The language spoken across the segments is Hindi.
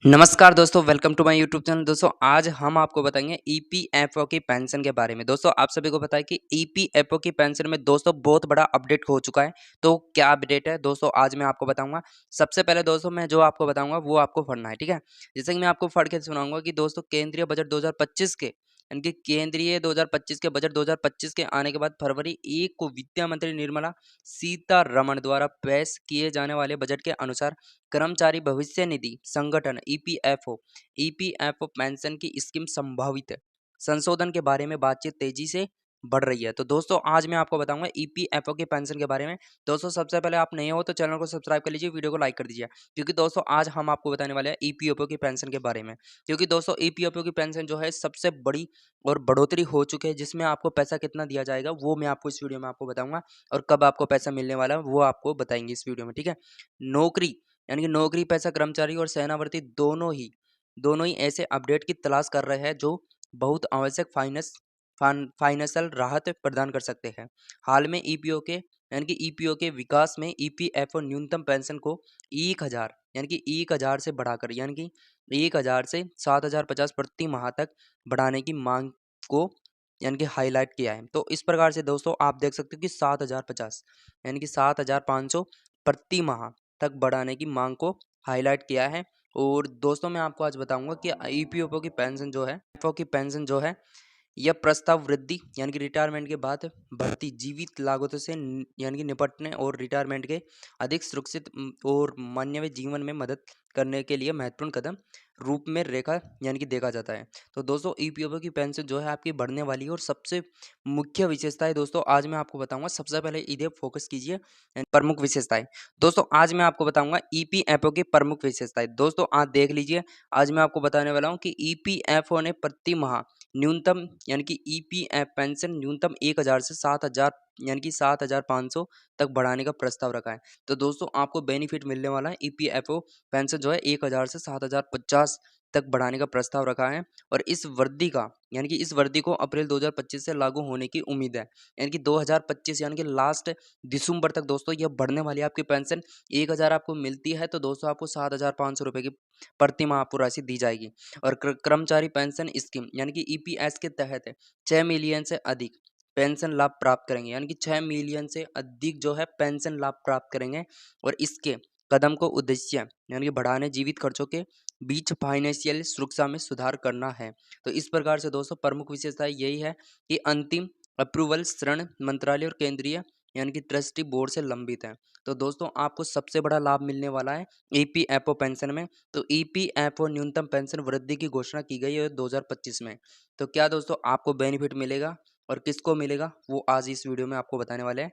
नमस्कार दोस्तों, welcome to my YouTube channel. दोस्तों आज हम आपको बताएंगे ईपीएफओ की पेंशन के बारे में। दोस्तों आप सभी को पता है कि ईपीएफओ की पेंशन में दोस्तों बहुत बड़ा अपडेट हो चुका है। तो क्या अपडेट है दोस्तों, आज मैं आपको बताऊंगा। सबसे पहले दोस्तों मैं जो आपको बताऊंगा वो आपको पढ़ना है, ठीक है। जैसे कि मैं आपको पढ़ के सुनाऊंगा कि दोस्तों केंद्रीय बजट 2025 के यानी कि केंद्रीय 2025 के बजट 2025 के आने के बाद फरवरी 1 को वित्त मंत्री निर्मला सीतारमण द्वारा पेश किए जाने वाले बजट के अनुसार कर्मचारी भविष्य निधि संगठन ईपीएफओ पेंशन की स्कीम संभावित संशोधन के बारे में बातचीत तेजी से बढ़ रही है। तो दोस्तों आज मैं आपको बताऊंगा ईपीएफओ की पेंशन के बारे में। दोस्तों सबसे पहले आप नए हो तो चैनल को सब्सक्राइब कर लीजिए, वीडियो को लाइक कर दीजिए, क्योंकि दोस्तों आज हम आपको बताने वाले हैं ईपीएफओ की पेंशन के बारे में। क्योंकि दोस्तों ईपीएफओ की पेंशन जो है सबसे बड़ी और बढ़ोतरी हो चुकी है, जिसमें आपको पैसा कितना दिया जाएगा वो मैं आपको इस वीडियो में आपको बताऊंगा, और कब आपको पैसा मिलने वाला है वो आपको बताएंगे इस वीडियो में, ठीक है। नौकरी यानी कि नौकरी पेशा कर्मचारी और सेनावर्ती दोनों ही ऐसे अपडेट की तलाश कर रहे हैं जो बहुत आवश्यक फाइनेंशियल राहत प्रदान कर सकते हैं। हाल में ईपीओ के यानी कि ईपीओ के विकास में ईपीएफओ न्यूनतम पेंशन को 1000 यानी कि 1000 से बढ़ाकर यानी कि 1000 से 7050 प्रति माह तक बढ़ाने की मांग को यानी कि हाईलाइट किया है। तो इस प्रकार से दोस्तों आप देख सकते हो कि 7050 यानी कि 7500 प्रति माह तक बढ़ाने की मांग को हाईलाइट किया है। और दोस्तों मैं आपको आज बताऊंगा कि ईपीएफओ की पेंशन जो है यह प्रस्ताव वृद्धि यानी कि रिटायरमेंट के बाद बढ़ती जीवित लागतों से यानी कि निपटने और रिटायरमेंट के अधिक सुरक्षित और मानवीय जीवन में मदद करने के लिए महत्वपूर्ण कदम रूप में रेखा यानी कि देखा जाता है। तो दोस्तों ईपीएफओ की पेंशन जो है आपकी बढ़ने वाली है, और सबसे मुख्य विशेषताएं दोस्तों आज मैं आपको बताऊंगा। सबसे पहले इधर फोकस कीजिए, प्रमुख विशेषताएं। दोस्तों आज मैं आपको बताऊंगा ईपीएफओ की प्रमुख विशेषताएं। दोस्तों आज देख लीजिए, आज मैं आपको बताने वाला हूं कि ईपीएफओ ने प्रति माह न्यूनतम यानी कि ईपीएफ पेंशन न्यूनतम 1000 से 7000 यानी कि 7500 तक बढ़ाने का प्रस्ताव रखा है। तो दोस्तों आपको बेनिफिट मिलने वाला है, ईपीएफओ पेंशन जो है 1000 से 7050 तक बढ़ाने का प्रस्ताव रखा है। और इस वृद्धि का यानी कि इस वृद्धि को अप्रैल 2025 से लागू होने की उम्मीद है, यानी कि 2025 यानी कि लास्ट दिसंबर तक दोस्तों यह बढ़ने वाली है आपकी पेंशन। 1000 आपको मिलती है तो दोस्तों आपको 7500 रुपये की प्रति माह आपको राशि दी जाएगी। और कर्मचारी पेंशन स्कीम यानी कि ईपीएस के तहत 6 मिलियन से अधिक पेंशन लाभ प्राप्त करेंगे, यानी कि 6 मिलियन से अधिक जो है पेंशन लाभ प्राप्त करेंगे। और इसके कदम को उद्देश्य यानी कि बढ़ाने जीवित खर्चों के बीच फाइनेंशियल सुरक्षा में सुधार करना है। तो इस प्रकार से दोस्तों प्रमुख विशेषता यही है कि अंतिम अप्रूवल श्रण मंत्रालय और केंद्रीय यानी कि ट्रस्टी बोर्ड से लंबित है। तो दोस्तों आपको सबसे बड़ा लाभ मिलने वाला है ईपीएफओ पेंशन में। तो ईपीएफओ न्यूनतम पेंशन वृद्धि की घोषणा की गई है 2025 में। तो क्या दोस्तों आपको बेनिफिट मिलेगा और किसको मिलेगा वो आज इस वीडियो में आपको बताने वाले हैं।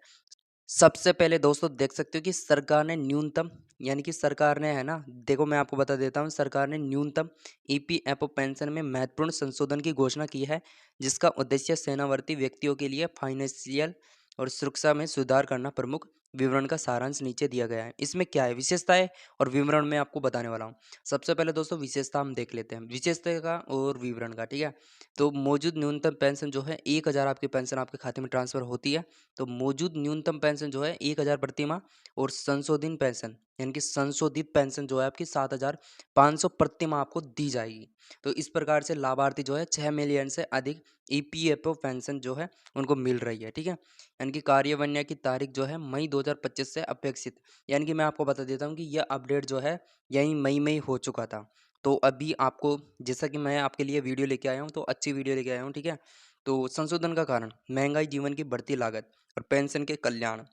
सबसे पहले दोस्तों देख सकते हो कि सरकार ने न्यूनतम यानी कि सरकार ने है ना, देखो मैं आपको बता देता हूँ, सरकार ने न्यूनतम ईपीएफओ पेंशन में महत्वपूर्ण संशोधन की घोषणा की है, जिसका उद्देश्य सेनावर्ती व्यक्तियों के लिए फाइनेंशियल और सुरक्षा में सुधार करना। प्रमुख विवरण का सारांश नीचे दिया गया है। इसमें क्या है विशेषताएं और विवरण में आपको बताने वाला हूँ। सबसे पहले दोस्तों विशेषता हम देख लेते हैं, विशेषता का और विवरण का, ठीक है। तो मौजूद न्यूनतम पेंशन जो है 1000 आपकी पेंशन आपके खाते में ट्रांसफर होती है। तो मौजूद न्यूनतम पेंशन जो है 1000 प्रति माह, और संशोधित पेंशन यानी कि संशोधित पेंशन जो है आपकी 7500 प्रति माह आपको दी जाएगी। तो इस प्रकार से लाभार्थी जो है 6 मिलियन से अधिक ईपीएफओ पेंशन जो है उनको मिल रही है, ठीक है। यानी कि कार्यान्वयन की तारीख जो है मई 2025 से अपेक्षित, यानी कि मैं आपको बता देता हूँ कि यह अपडेट जो है यही मई में ही हो चुका था। तो अभी आपको जैसा कि मैं आपके लिए वीडियो लेके आया हूँ, तो अच्छी वीडियो लेके आया हूँ, ठीक है। तो संशोधन का कारण महंगाई, जीवन की बढ़ती लागत और पेंशन के कल्याण,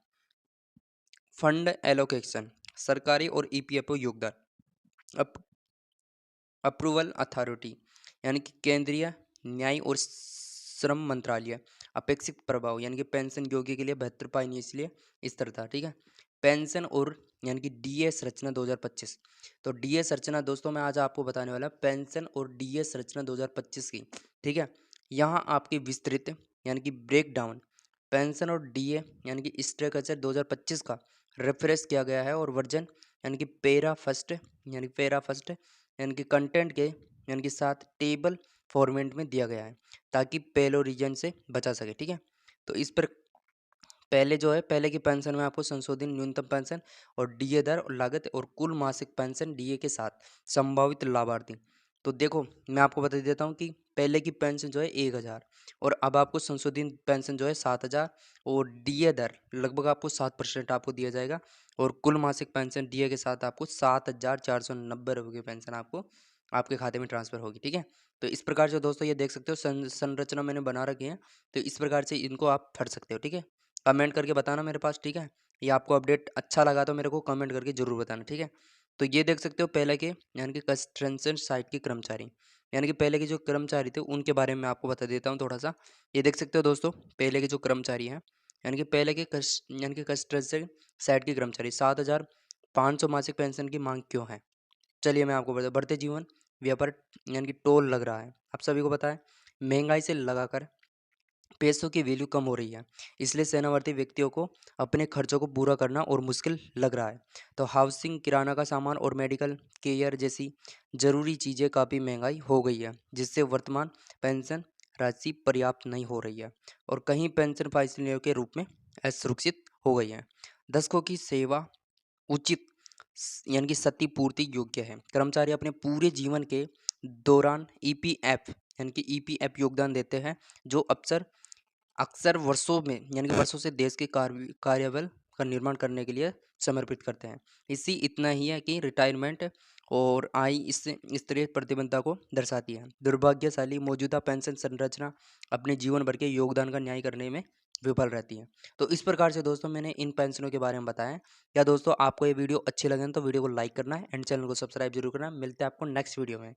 फंड एलोकेशन, सरकारी और ईपीएफओ योगदान, अप, अप्रूवल अथॉरिटी यानी कि केंद्रीय न्याय और श्रम मंत्रालय, अपेक्षित प्रभाव यानी कि पेंशन योग्य के लिए बेहतर पाएंगे इसलिए इस तरह था, ठीक है। पेंशन और यानी कि डीए संरचना 2025। तो डीए संरचना दोस्तों मैं आज आपको बताने वाला पेंशन और डीए संरचना 2025 की, ठीक है। यहाँ आपकी विस्तृत यानी कि ब्रेक डाउन पेंशन और डीए यानी कि स्ट्रक्चर 2025 का रेफरेंस किया गया है, और वर्जन यानी कि पैरा फर्स्ट यानी कि कंटेंट के यानी कि साथ टेबल फॉर्मेट में दिया गया है, ताकि पेलो रीजन से बचा सके, ठीक है। तो इस पर पहले जो है, पहले की पेंशन में आपको संशोधित न्यूनतम पेंशन और डीए दर और लागत और कुल मासिक पेंशन डीए के साथ संभावित लाभार्थी। तो देखो, मैं आपको बता देता हूँ कि पहले की पेंशन जो है 1000 और अब आपको संशोधित पेंशन जो है 7000 और डीए दर लगभग आपको 7% आपको दिया जाएगा और कुल मासिक पेंशन डीए के साथ आपको 7490 रुपये की पेंशन आपको आपके खाते में ट्रांसफर होगी। ठीक है, तो इस प्रकार से दोस्तों ये देख सकते हो संरचना मैंने बना रखी है। तो इस प्रकार से इनको आप पढ़ सकते हो। ठीक है, कमेंट करके बताना मेरे पास। ठीक है, ये आपको अपडेट अच्छा लगा तो मेरे को कमेंट करके जरूर बताना। ठीक है, तो ये देख सकते हो पहले के यानी कि कंस्ट्रक्शन साइट के कर्मचारी, यानी कि पहले के जो कर्मचारी थे उनके बारे में आपको बता देता हूँ थोड़ा सा। ये देख सकते हो दोस्तों, पहले के जो कर्मचारी हैं यानी कि पहले के यानी कि कंस्ट्रक्शन साइट के कर्मचारी 7500 मासिक पेंशन की मांग क्यों है। चलिए मैं आपको बता, बढ़ते जीवन व्यापार यानी कि टोल लग रहा है। आप सभी को पता है महंगाई से लगाकर पैसों की वैल्यू कम हो रही है, इसलिए सेनावर्ती व्यक्तियों को अपने खर्चों को पूरा करना और मुश्किल लग रहा है। तो हाउसिंग, किराना का सामान और मेडिकल केयर जैसी जरूरी चीज़ें काफ़ी महंगाई हो गई है, जिससे वर्तमान पेंशन राशि पर्याप्त नहीं हो रही है और कहीं पेंशन फैसिलिटियों के रूप में असुरक्षित हो गई है। दशकों की सेवा उचित यानी कि क्षतिपूर्ति योग्य है। कर्मचारी अपने पूरे जीवन के दौरान ईपीएफ यानी कि ईपीएफ योगदान देते हैं, जो अक्सर अक्सर वर्षों में यानी कि वर्षों से देश के कार्यबल का निर्माण करने के लिए समर्पित करते हैं। इसी इतना ही है कि रिटायरमेंट और आय इससे स्तरीय प्रतिबद्धता को दर्शाती है। दुर्भाग्यशाली मौजूदा पेंशन संरचना अपने जीवन भर के योगदान का न्याय करने में विफल रहती है। तो इस प्रकार से दोस्तों मैंने इन पेंशनों के बारे में बताया। क्या दोस्तों आपको ये वीडियो अच्छी लगे तो वीडियो को लाइक करना है एंड चैनल को सब्सक्राइब जरूर करना है। मिलते हैं आपको नेक्स्ट वीडियो में।